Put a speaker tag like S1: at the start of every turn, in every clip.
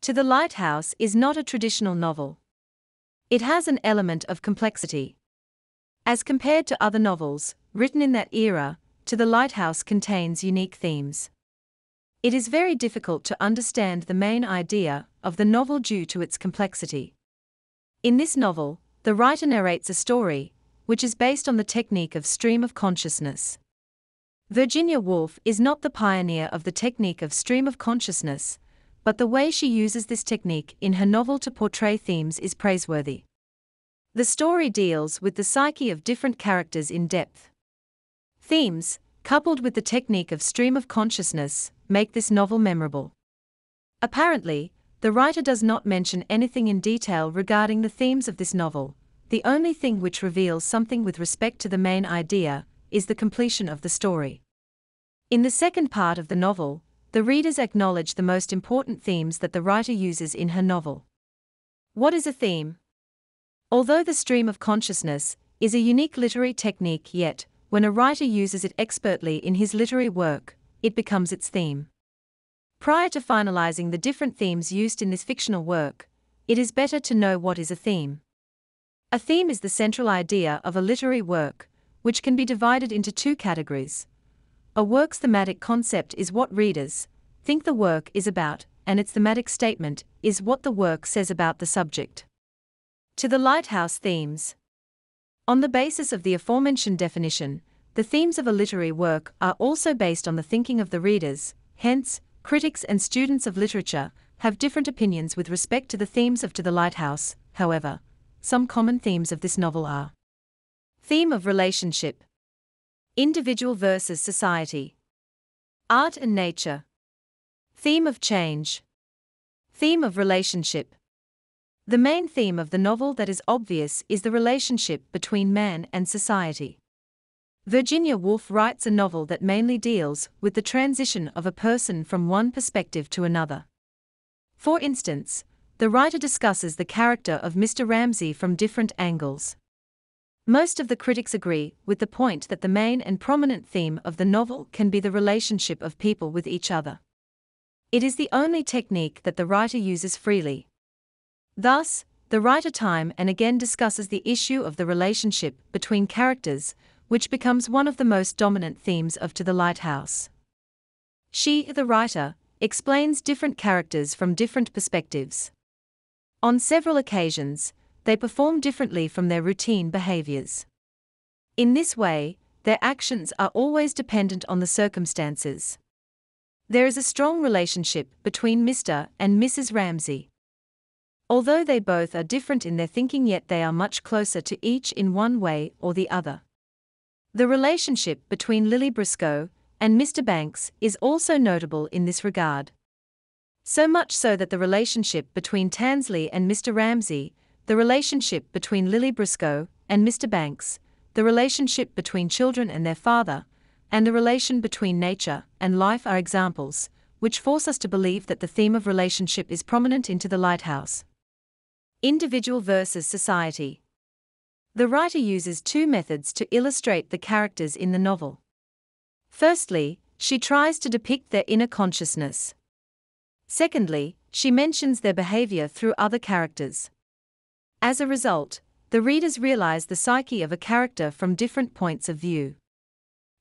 S1: To the Lighthouse is not a traditional novel. It has an element of complexity. As compared to other novels, written in that era, To the Lighthouse contains unique themes. It is very difficult to understand the main idea of the novel due to its complexity. In this novel, the writer narrates a story, which is based on the technique of stream of consciousness. Virginia Woolf is not the pioneer of the technique of stream of consciousness, but the way she uses this technique in her novel to portray themes is praiseworthy. The story deals with the psyche of different characters in depth. Themes, coupled with the technique of stream of consciousness, make this novel memorable. Apparently, the writer does not mention anything in detail regarding the themes of this novel. The only thing which reveals something with respect to the main idea is the completion of the story. In the second part of the novel, the readers acknowledge the most important themes that the writer uses in her novel. What is a theme? Although the stream of consciousness is a unique literary technique, yet, when a writer uses it expertly in his literary work, it becomes its theme. Prior to finalizing the different themes used in this fictional work, it is better to know what is a theme. A theme is the central idea of a literary work, which can be divided into two categories. A work's thematic concept is what readers think the work is about, and its thematic statement is what the work says about the subject. To the Lighthouse themes. On the basis of the aforementioned definition, the themes of a literary work are also based on the thinking of the readers, hence, critics and students of literature have different opinions with respect to the themes of To the Lighthouse. However, some common themes of this novel are: theme of relationship, individual versus society, art and nature, theme of change, theme of relationship. The main theme of the novel that is obvious is the relationship between man and society. Virginia Woolf writes a novel that mainly deals with the transition of a person from one perspective to another. For instance, the writer discusses the character of Mr. Ramsay from different angles. Most of the critics agree with the point that the main and prominent theme of the novel can be the relationship of people with each other. It is the only technique that the writer uses freely. Thus, the writer time and again discusses the issue of the relationship between characters, which becomes one of the most dominant themes of To the Lighthouse. She, the writer, explains different characters from different perspectives. On several occasions, they perform differently from their routine behaviors. In this way, their actions are always dependent on the circumstances. There is a strong relationship between Mr. and Mrs. Ramsay. Although they both are different in their thinking, yet they are much closer to each in one way or the other. The relationship between Lily Briscoe and Mr. Banks is also notable in this regard. So much so that the relationship between Tansley and Mr. Ramsay, the relationship between Lily Briscoe and Mr. Banks, the relationship between children and their father, and the relation between nature and life are examples which force us to believe that the theme of relationship is prominent in To the Lighthouse. Individual versus society. The writer uses two methods to illustrate the characters in the novel. Firstly, she tries to depict their inner consciousness. Secondly, she mentions their behavior through other characters. As a result, the readers realize the psyche of a character from different points of view.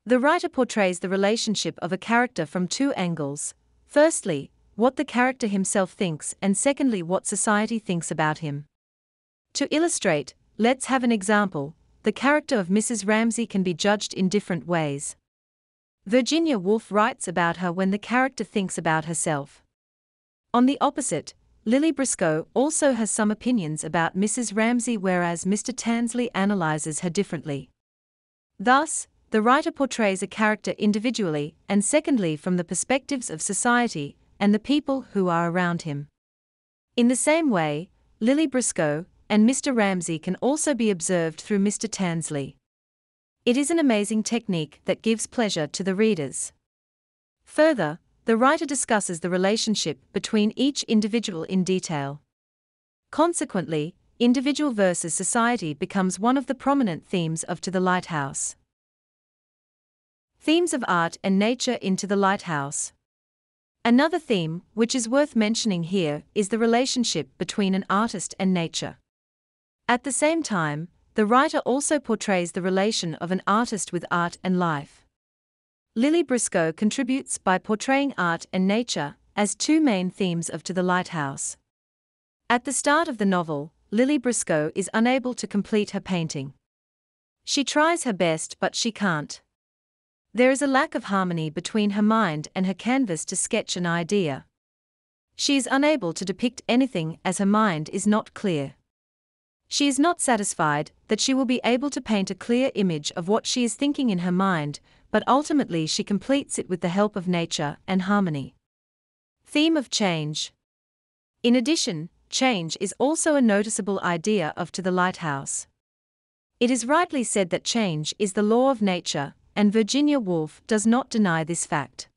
S1: The writer portrays the relationship of a character from two angles: firstly, what the character himself thinks, and secondly, what society thinks about him. To illustrate, let's have an example. The character of Mrs. Ramsay can be judged in different ways. Virginia Woolf writes about her when the character thinks about herself. On the opposite, Lily Briscoe also has some opinions about Mrs. Ramsay, whereas Mr. Tansley analyzes her differently. Thus, the writer portrays a character individually and secondly from the perspectives of society and the people who are around him. In the same way, Lily Briscoe and Mr. Ramsay can also be observed through Mr. Tansley. It is an amazing technique that gives pleasure to the readers. Further, the writer discusses the relationship between each individual in detail. Consequently, individual versus society becomes one of the prominent themes of To the Lighthouse. Themes of art and nature in To the Lighthouse. Another theme, which is worth mentioning here, is the relationship between an artist and nature. At the same time, the writer also portrays the relation of an artist with art and life. Lily Briscoe contributes by portraying art and nature as two main themes of To the Lighthouse. At the start of the novel, Lily Briscoe is unable to complete her painting. She tries her best, but she can't. There is a lack of harmony between her mind and her canvas to sketch an idea. She is unable to depict anything as her mind is not clear. She is not satisfied that she will be able to paint a clear image of what she is thinking in her mind, but ultimately she completes it with the help of nature and harmony. Theme of change. In addition, change is also a noticeable idea of To the Lighthouse. It is rightly said that change is the law of nature, and Virginia Woolf does not deny this fact.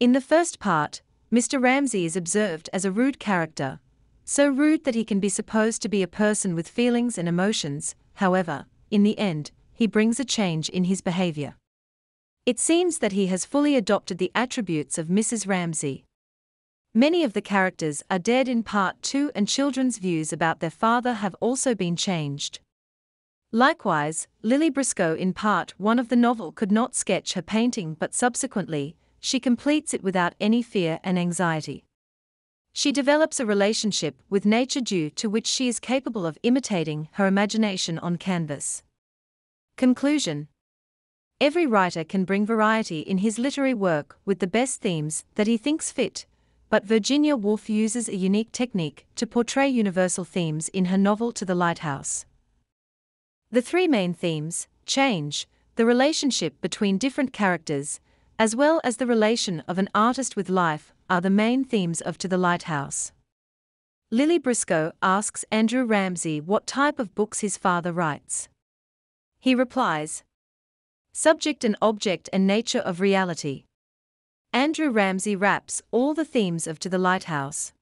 S1: In the first part, Mr. Ramsay is observed as a rude character, so rude that he can be supposed to be a person with feelings and emotions. However, in the end, he brings a change in his behavior. It seems that he has fully adopted the attributes of Mrs. Ramsay. Many of the characters are dead in Part 2, and children's views about their father have also been changed. Likewise, Lily Briscoe in Part 1 of the novel could not sketch her painting, but subsequently, she completes it without any fear and anxiety. She develops a relationship with nature due to which she is capable of imitating her imagination on canvas. Conclusion. Every writer can bring variety in his literary work with the best themes that he thinks fit, but Virginia Woolf uses a unique technique to portray universal themes in her novel To the Lighthouse. The three main themes, change, the relationship between different characters, as well as the relation of an artist with life, are the main themes of To the Lighthouse. Lily Briscoe asks Andrew Ramsay what type of books his father writes. He replies, "Subject and object and nature of reality." Andrew Ramsay wraps all the themes of To the Lighthouse.